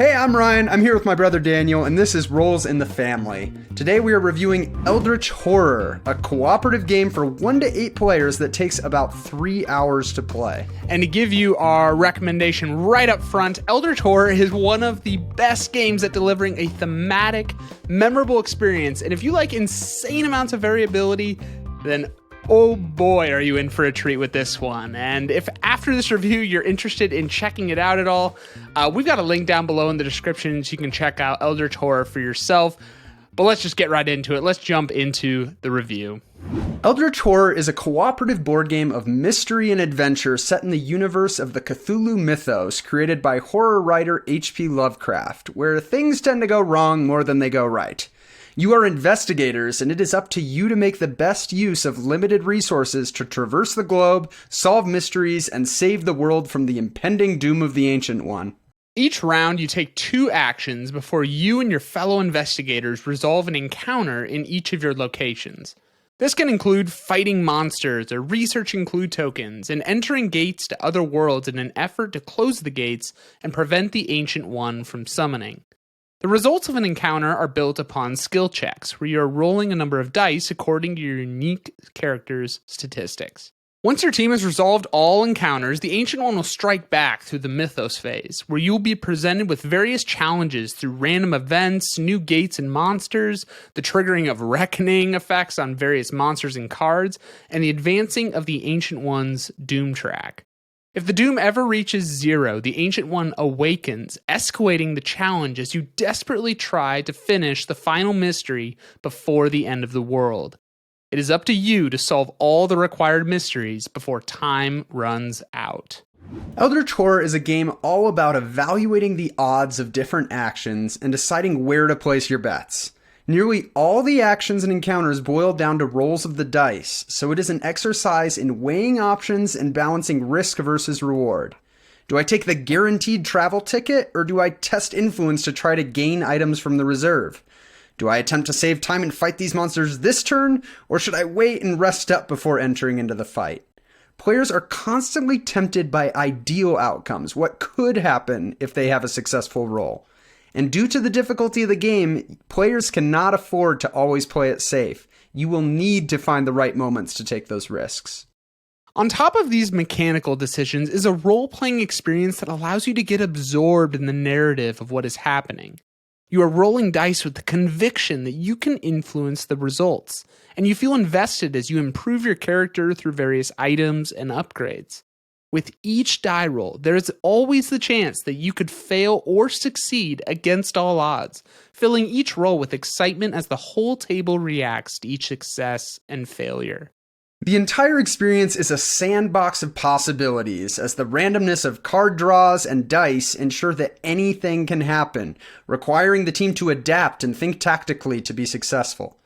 Hey, I'm Ryan. I'm here with my brother Daniel, and this is Roles in the Family. Today we are reviewing Eldritch Horror, a cooperative game for 1 to 8 players that takes about 3 hours to play. And to give you our recommendation right up front, Eldritch Horror is one of the best games at delivering a thematic, memorable experience. And if you like insane amounts of variability, then oh boy, are you in for a treat with this one. And if after this review you're interested in checking it out at all, we've got a link down below in the description so you can check out Eldritch Horror for yourself. But let's just get right into it. Let's jump into the review. Eldritch Horror is a cooperative board game of mystery and adventure set in the universe of the Cthulhu mythos created by horror writer H.P. Lovecraft, where things tend to go wrong more than they go right. You are investigators, and it is up to you to make the best use of limited resources to traverse the globe, solve mysteries, and save the world from the impending doom of the Ancient One. Each round, you take 2 actions before you and your fellow investigators resolve an encounter in each of your locations. This can include fighting monsters or researching clue tokens and entering gates to other worlds in an effort to close the gates and prevent the Ancient One from summoning. The results of an encounter are built upon skill checks, where you are rolling a number of dice according to your unique character's statistics. Once your team has resolved all encounters, the Ancient One will strike back through the Mythos phase, where you will be presented with various challenges through random events, new gates and monsters, the triggering of reckoning effects on various monsters and cards, and the advancing of the Ancient One's doom track. If the doom ever reaches 0, the Ancient One awakens, escalating the challenge as you desperately try to finish the final mystery before the end of the world. It is up to you to solve all the required mysteries before time runs out. Eldritch Horror is a game all about evaluating the odds of different actions and deciding where to place your bets. Nearly all the actions and encounters boil down to rolls of the dice, so it is an exercise in weighing options and balancing risk versus reward. Do I take the guaranteed travel ticket, or do I test influence to try to gain items from the reserve? Do I attempt to save time and fight these monsters this turn, or should I wait and rest up before entering into the fight? Players are constantly tempted by ideal outcomes, what could happen if they have a successful roll. And due to the difficulty of the game, players cannot afford to always play it safe. You will need to find the right moments to take those risks. On top of these mechanical decisions is a role-playing experience that allows you to get absorbed in the narrative of what is happening. You are rolling dice with the conviction that you can influence the results, and you feel invested as you improve your character through various items and upgrades. With each die roll, there is always the chance that you could fail or succeed against all odds, filling each roll with excitement as the whole table reacts to each success and failure. The entire experience is a sandbox of possibilities, as the randomness of card draws and dice ensure that anything can happen, requiring the team to adapt and think tactically to be successful.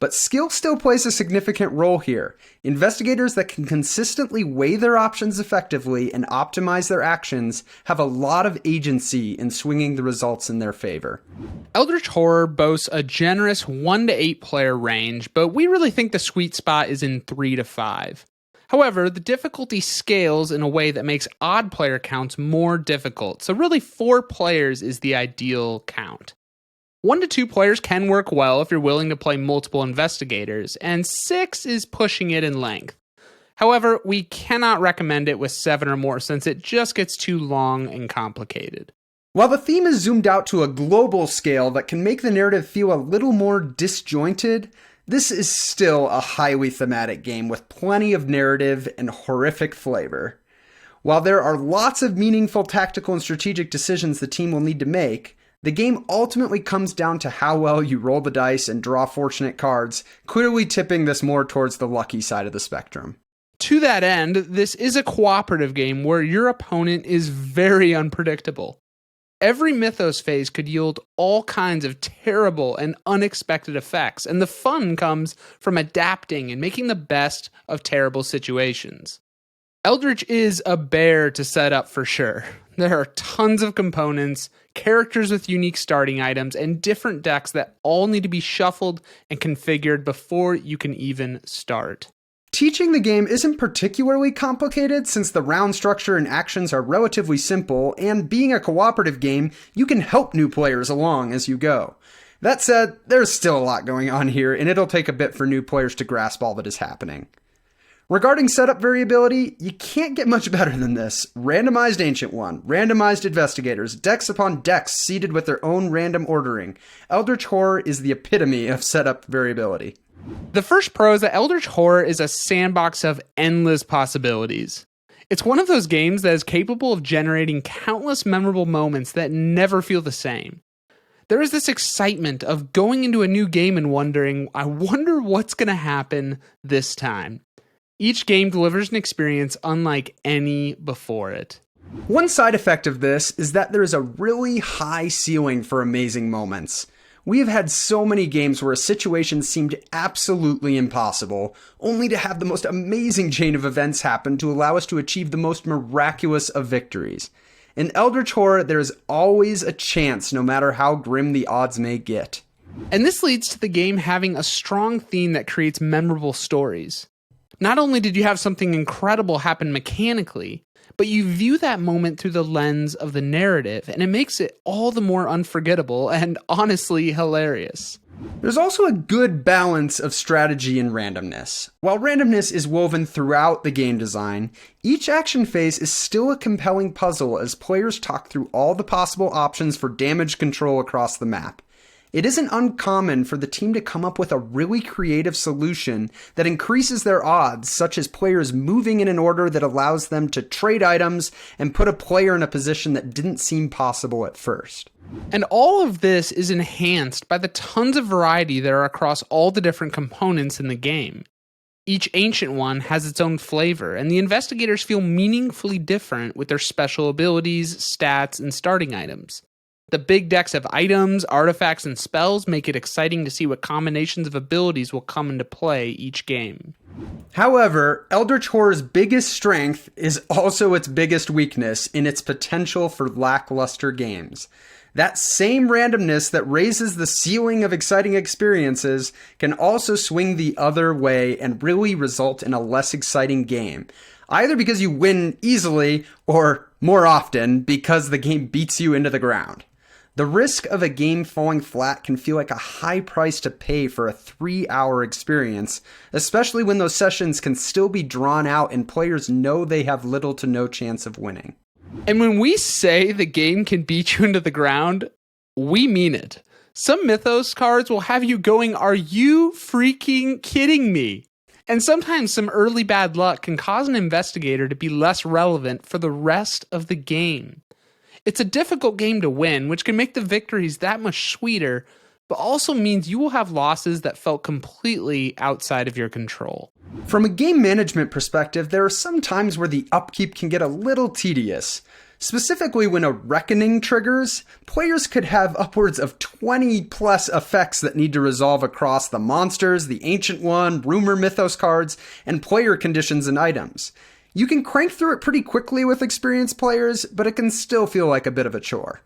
But skill still plays a significant role here. Investigators that can consistently weigh their options effectively and optimize their actions have a lot of agency in swinging the results in their favor. Eldritch Horror boasts a generous 1 to 8 player range, but we really think the sweet spot is in 3 to 5. However, the difficulty scales in a way that makes odd player counts more difficult, so really 4 players is the ideal count. 1 to 2 players can work well if you're willing to play multiple investigators, and 6 is pushing it in length. However, we cannot recommend it with 7 or more since it just gets too long and complicated. While the theme is zoomed out to a global scale that can make the narrative feel a little more disjointed, this is still a highly thematic game with plenty of narrative and horrific flavor. While there are lots of meaningful tactical and strategic decisions the team will need to make, the game ultimately comes down to how well you roll the dice and draw fortunate cards, clearly tipping this more towards the lucky side of the spectrum. To that end, this is a cooperative game where your opponent is very unpredictable. Every Mythos phase could yield all kinds of terrible and unexpected effects, and the fun comes from adapting and making the best of terrible situations. Eldritch is a bear to set up for sure. There are tons of components, characters with unique starting items, and different decks that all need to be shuffled and configured before you can even start. Teaching the game isn't particularly complicated since the round structure and actions are relatively simple, and being a cooperative game, you can help new players along as you go. That said, there's still a lot going on here, and it'll take a bit for new players to grasp all that is happening. Regarding setup variability, you can't get much better than this. Randomized Ancient One, randomized Investigators, decks upon decks seeded with their own random ordering. Eldritch Horror is the epitome of setup variability. The first pro is that Eldritch Horror is a sandbox of endless possibilities. It's one of those games that is capable of generating countless memorable moments that never feel the same. There is this excitement of going into a new game and wondering, I wonder what's going to happen this time. Each game delivers an experience unlike any before it. One side effect of this is that there is a really high ceiling for amazing moments. We have had so many games where a situation seemed absolutely impossible, only to have the most amazing chain of events happen to allow us to achieve the most miraculous of victories. In Eldritch Horror, there is always a chance no matter how grim the odds may get. And this leads to the game having a strong theme that creates memorable stories. Not only did you have something incredible happen mechanically, but you view that moment through the lens of the narrative, and it makes it all the more unforgettable and honestly hilarious. There's also a good balance of strategy and randomness. While randomness is woven throughout the game design, each action phase is still a compelling puzzle as players talk through all the possible options for damage control across the map. It isn't uncommon for the team to come up with a really creative solution that increases their odds, such as players moving in an order that allows them to trade items and put a player in a position that didn't seem possible at first. And all of this is enhanced by the tons of variety that are across all the different components in the game. Each Ancient One has its own flavor, and the investigators feel meaningfully different with their special abilities, stats, and starting items. The big decks of items, artifacts, and spells make it exciting to see what combinations of abilities will come into play each game. However, Eldritch Horror's biggest strength is also its biggest weakness in its potential for lackluster games. That same randomness that raises the ceiling of exciting experiences can also swing the other way and really result in a less exciting game. Either because you win easily, or more often, because the game beats you into the ground. The risk of a game falling flat can feel like a high price to pay for a 3-hour experience, especially when those sessions can still be drawn out and players know they have little to no chance of winning. And when we say the game can beat you into the ground, we mean it. Some Mythos cards will have you going, are you freaking kidding me? And sometimes some early bad luck can cause an investigator to be less relevant for the rest of the game. It's a difficult game to win, which can make the victories that much sweeter, but also means you will have losses that felt completely outside of your control. From a game management perspective, there are some times where the upkeep can get a little tedious. Specifically, when a reckoning triggers, players could have upwards of 20 plus effects that need to resolve across the monsters, the Ancient One, Rumor Mythos cards, and player conditions and items. You can crank through it pretty quickly with experienced players, but it can still feel like a bit of a chore.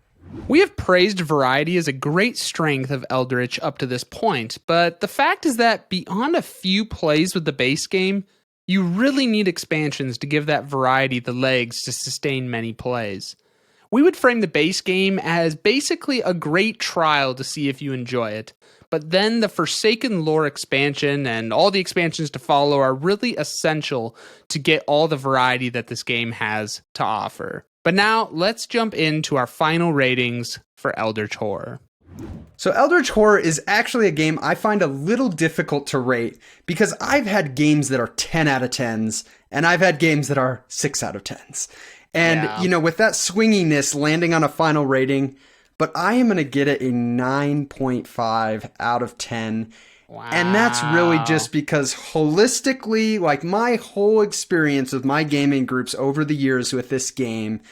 We have praised variety as a great strength of Eldritch up to this point, but the fact is that beyond a few plays with the base game, you really need expansions to give that variety the legs to sustain many plays. We would frame the base game as basically a great trial to see if you enjoy it, but then the Forsaken Lore expansion and all the expansions to follow are really essential to get all the variety that this game has to offer. But now, let's jump into our final ratings for Eldritch Horror. So Eldritch Horror is actually a game I find a little difficult to rate because I've had games that are 10 out of 10s, and I've had games that are 6 out of 10s. And, with that swinginess landing on a final rating, but I am going to get it a 9.5 out of 10. Wow. And that's really just because holistically, like my whole experience with my gaming groups over the years with this game,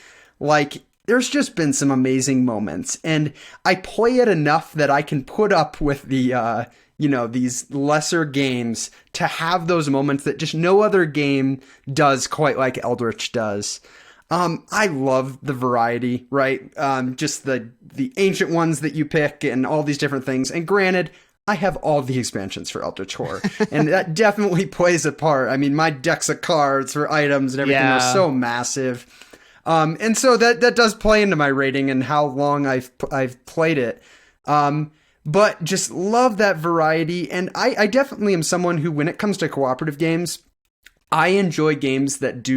like there's just been some amazing moments. And I play it enough that I can put up with the, these lesser games to have those moments that just no other game does quite like Eldritch does. I love the variety, right? Just the ancient ones that you pick and all these different things. And granted, I have all the expansions for Eldritch Horror, and that definitely plays a part. I mean, my decks of cards for items and everything are so massive. And so that does play into my rating and how long I've played it. But just love that variety. And I definitely am someone who, when it comes to cooperative games, I enjoy games that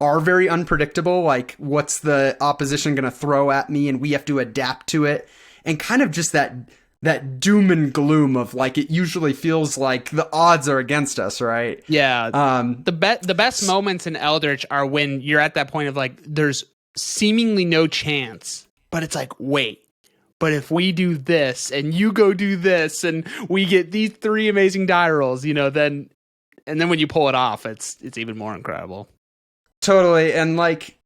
are very unpredictable. Like, what's the opposition going to throw at me? And we have to adapt to it. And kind of just that doom and gloom of, like, it usually feels like the odds are against us, right? Yeah. The best moments in Eldritch are when you're at that point of, like, there's seemingly no chance, but it's like, wait, but if we do this and you go do this and we get these 3 amazing die rolls, then when you pull it off, it's even more incredible. Totally. And, like,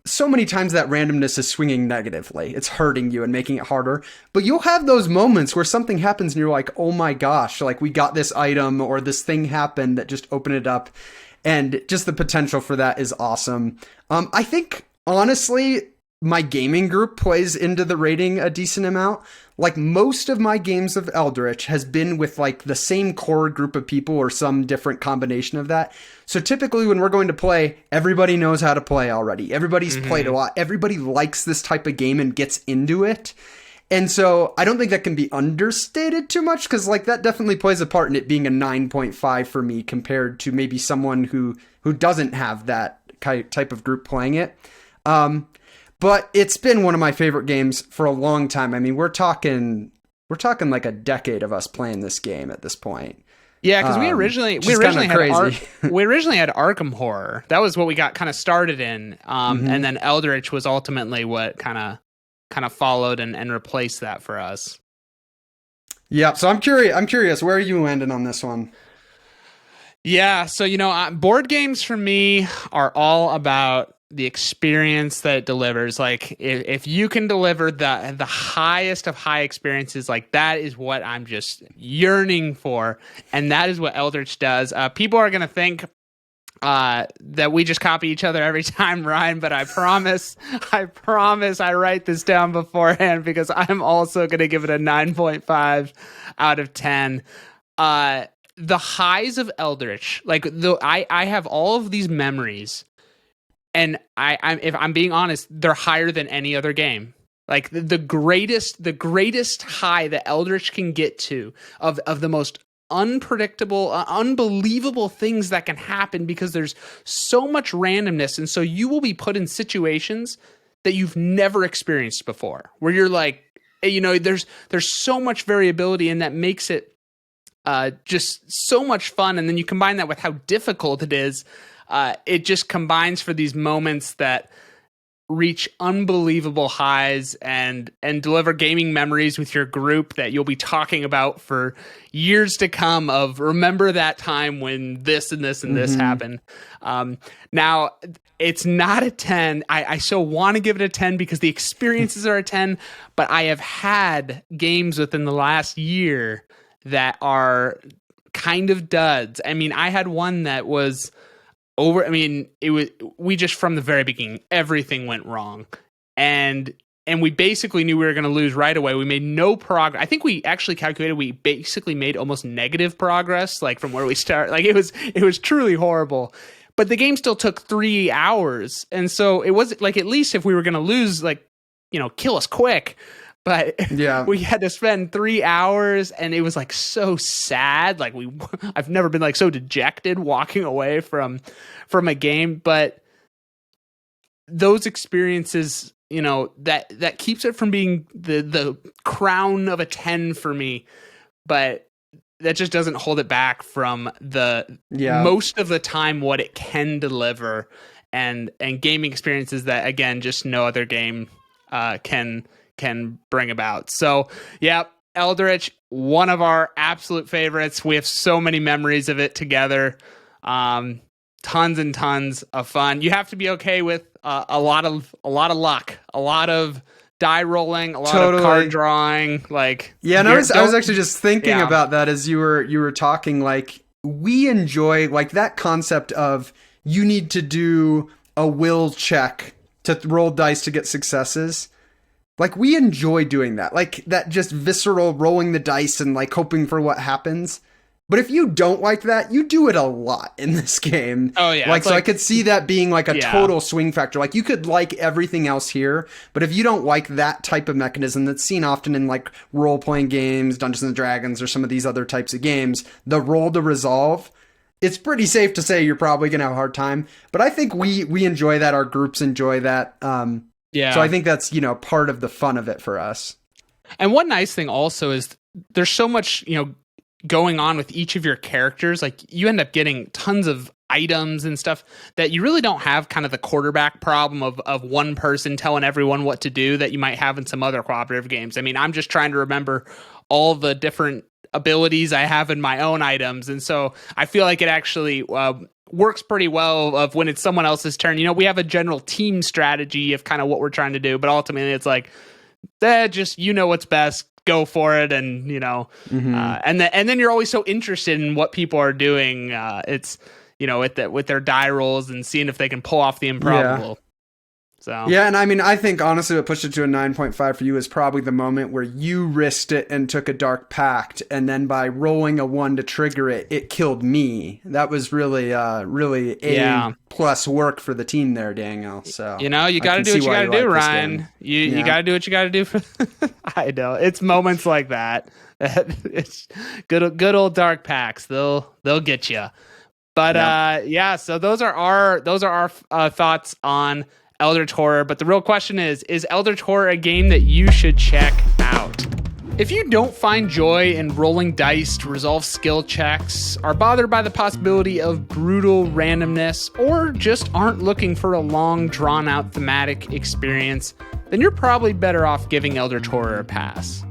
so many times that randomness is swinging negatively. It's hurting you and making it harder. But you'll have those moments where something happens and you're like, oh my gosh, like, we got this item or this thing happened that just opened it up. And just the potential for that is awesome. I think, honestly, my gaming group plays into the rating a decent amount. Like, most of my games of Eldritch has been with, like, the same core group of people or some different combination of that. So typically when we're going to play, everybody knows how to play already. Everybody's played a lot. Everybody likes this type of game and gets into it. And so I don't think that can be understated too much, because, like, that definitely plays a part in it being a 9.5 for me compared to maybe someone who doesn't have that type of group playing it. But it's been one of my favorite games for a long time. I mean, we're talking like a decade of us playing this game at this point. Yeah, because we originally had Arkham Horror. That was what we got kind of started in, and then Eldritch was ultimately what kind of followed and replaced that for us. Yeah, so I'm curious, where are you landing on this one? Yeah, so board games for me are all about the experience that it delivers. Like, if you can deliver the highest of high experiences, like, that is what I'm just yearning for, and that is what Eldritch does. People are gonna think that we just copy each other every time, Ryan, but I promise I write this down beforehand, because I'm also gonna give it a 9.5 out of 10. The highs of Eldritch, like, I have all of these memories. And if I'm being honest, they're higher than any other game. Like, the greatest high that Eldritch can get to of the most unpredictable, unbelievable things that can happen, because there's so much randomness, and so you will be put in situations that you've never experienced before, where you're like, there's so much variability, and that makes it just so much fun. And then you combine that with how difficult it is. It just combines for these moments that reach unbelievable highs and deliver gaming memories with your group that you'll be talking about for years to come, of remember that time when this and this and this happened. Now, it's not a 10. I so want to give it a 10 because the experiences are a 10, but I have had games within the last year that are kind of duds. I mean, I had one that was we just, from the very beginning, everything went wrong. And we basically knew we were going to lose right away. We made no progress. I think we actually calculated we basically made almost negative progress, like, from where we start. Like, it was truly horrible. But the game still took 3 hours. And so it was like, at least if we were going to lose, like, kill us quick. But yeah, we had to spend 3 hours, and it was, like, so sad. Like, I've never been, like, so dejected walking away from a game. But those experiences, that keeps it from being the crown of a 10 for me. But that just doesn't hold it back from most of the time what it can deliver, and gaming experiences that, again, just no other game can bring about. So, yeah, Eldritch, one of our absolute favorites. We have so many memories of it together. Tons and tons of fun. You have to be okay with a lot of luck, a lot of die rolling, a lot of card drawing. Like, yeah, and I was actually just thinking about that as you were talking. Like, we enjoy, like, that concept of you need to do a will check to roll dice to get successes. Like, we enjoy doing that. Like, that just visceral rolling the dice and, like, hoping for what happens. But if you don't like that, you do it a lot in this game. Oh, yeah. Like, so I could see that being, like, a total swing factor. Like, you could like everything else here, but if you don't like that type of mechanism that's seen often in, like, role-playing games, Dungeons & Dragons, or some of these other types of games, the roll to resolve, it's pretty safe to say you're probably going to have a hard time. But I think we enjoy that. Our groups enjoy that. So I think that's, you know, part of the fun of it for us. And one nice thing also is there's so much, you know, going on with each of your characters. Like, you end up getting tons of items and stuff that you really don't have kind of the quarterback problem of one person telling everyone what to do that you might have in some other cooperative games. I mean, I'm just trying to remember all the different abilities I have in my own items. And so I feel like it actually works pretty well of when it's someone else's turn. You know, we have a general team strategy of kind of what we're trying to do, but ultimately it's like, just, you know what's best, go for it. And, you know, and then you're always so interested in what people are doing. It's, you know, with their die rolls and seeing if they can pull off the improbable. So yeah, and I mean, I think honestly what pushed it to a 9.5 for you is probably the moment where you risked it and took a dark pact, and then by rolling a 1 to trigger it, it killed me. That was really A plus work for the team there, Daniel. So you know, you got to do what you got to do, Ryan. You got to do what you got to do. I know it's moments like that. It's good old dark pacts. They'll get you. But so those are our thoughts on Eldritch Horror. But the real question is Eldritch Horror a game that you should check out? If you don't find joy in rolling dice to resolve skill checks, are bothered by the possibility of brutal randomness, or just aren't looking for a long, drawn-out thematic experience, then you're probably better off giving Eldritch Horror a pass.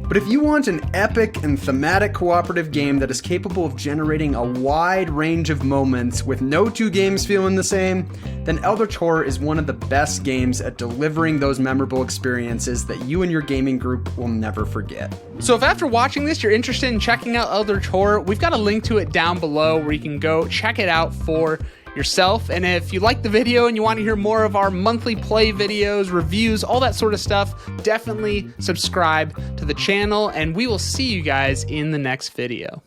But if you want an epic and thematic cooperative game that is capable of generating a wide range of moments with no two games feeling the same, then Eldritch Horror is one of the best games at delivering those memorable experiences that you and your gaming group will never forget. So if after watching this you're interested in checking out Eldritch Horror, we've got a link to it down below where you can go check it out for yourself. And if you like the video and you want to hear more of our monthly play videos, reviews, all that sort of stuff, definitely subscribe to the channel, and we will see you guys in the next video.